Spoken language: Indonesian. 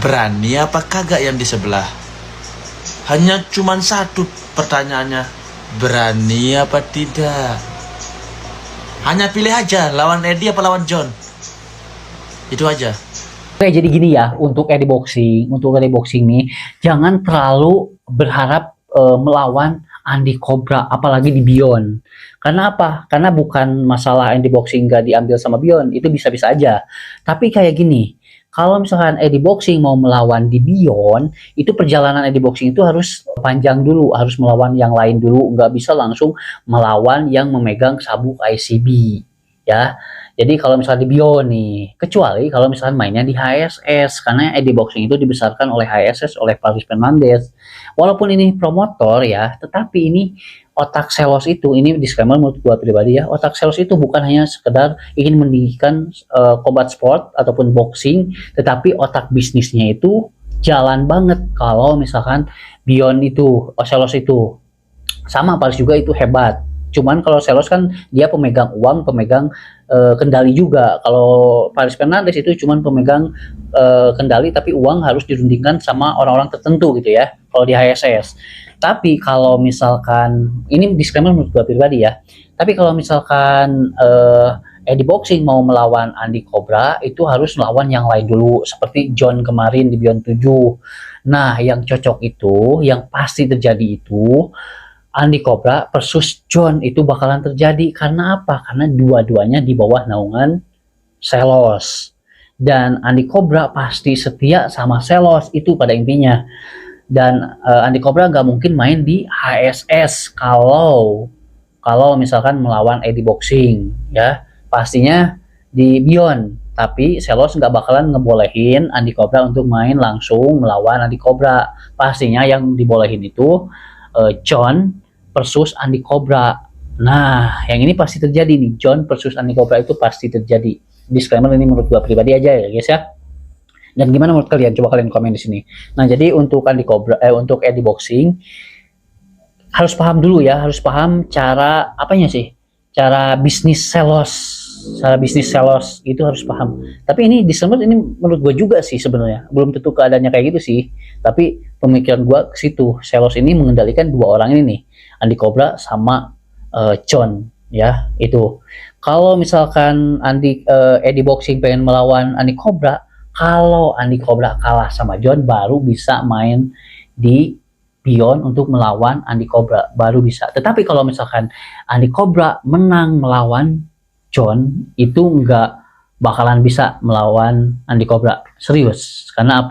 berani apa kagak yang di sebelah? Hanya cuman satu pertanyaannya, berani apa tidak? Hanya pilih aja, lawan Eddie apa lawan John. Itu aja. Oke, jadi gini ya, untuk Eddie Boxing nih, jangan terlalu berharap melawan Andy Cobra, apalagi di Beyond. Karena apa? Karena bukan masalah Eddie Boxing nggak diambil sama Beyond, itu bisa-bisa aja. Tapi kayak gini, kalau misalkan Eddie Boxing mau melawan di Beyond, itu perjalanan Eddie Boxing itu harus panjang dulu, harus melawan yang lain dulu, nggak bisa langsung melawan yang memegang sabuk ICB, ya. Jadi kalau misalnya di Beyond nih, kecuali kalau misalnya mainnya di HSS, karena Eddie Boxing itu dibesarkan oleh HSS, oleh Paris Fernandez. Walaupun ini promotor ya, tetapi ini otak Selos itu, ini disclaimer menurut gua pribadi ya, otak Selos itu bukan hanya sekedar ingin mendidikan combat sport ataupun boxing, tetapi otak bisnisnya itu jalan banget. Kalau misalkan Beyond itu, Selos itu sama, Paris juga itu hebat. Cuman kalau Selos kan dia pemegang uang, pemegang kendali juga. Kalau Paris Fernandes itu cuman pemegang kendali, tapi uang harus dirundingkan sama orang-orang tertentu gitu ya. Kalau di HSS. Tapi kalau misalkan ini disclaimer menurut gue pribadi ya. Tapi kalau misalkan Eddie Boxing mau melawan Andy Cobra, itu harus melawan yang lain dulu, seperti John kemarin di Beyond 7. Nah, yang cocok itu, yang pasti terjadi itu Andy Cobra versus John itu bakalan terjadi. Karena apa? Karena dua-duanya di bawah naungan Selos. Dan Andy Cobra pasti setia sama Selos, itu pada intinya. Dan Andy Cobra nggak mungkin main di HSS kalau misalkan melawan Eddie Boxing, ya. Pastinya di Beyond. Tapi Selos nggak bakalan ngebolehin Andy Cobra untuk main langsung melawan Andy Cobra. Pastinya yang dibolehin itu John versus Andy Cobra. Nah, yang ini pasti terjadi nih, John versus Andy Cobra itu pasti terjadi. Disclaimer ini menurut gua pribadi aja ya guys ya. Dan gimana menurut kalian? Coba kalian komen di sini. Nah, jadi untuk Andy Cobra, untuk Eddie Boxing harus paham dulu ya, harus paham cara apanya sih? Cara bisnis Selos. Cara bisnis Selos itu harus paham. Tapi ini disclaimer ini menurut gua juga sih sebenarnya. Belum tentu keadaannya kayak gitu sih. Tapi pemikiran gua ke situ. Selos ini mengendalikan dua orang ini nih, Andy Cobra sama John, ya. Itu kalau misalkan Eddie Boxing pengen melawan Andy Cobra, kalau Andy Cobra kalah sama John, baru bisa main di Beyond untuk melawan Andy Cobra, baru bisa. Tetapi kalau misalkan Andy Cobra menang melawan John, itu nggak bakalan bisa melawan Andy Cobra, serius. Karena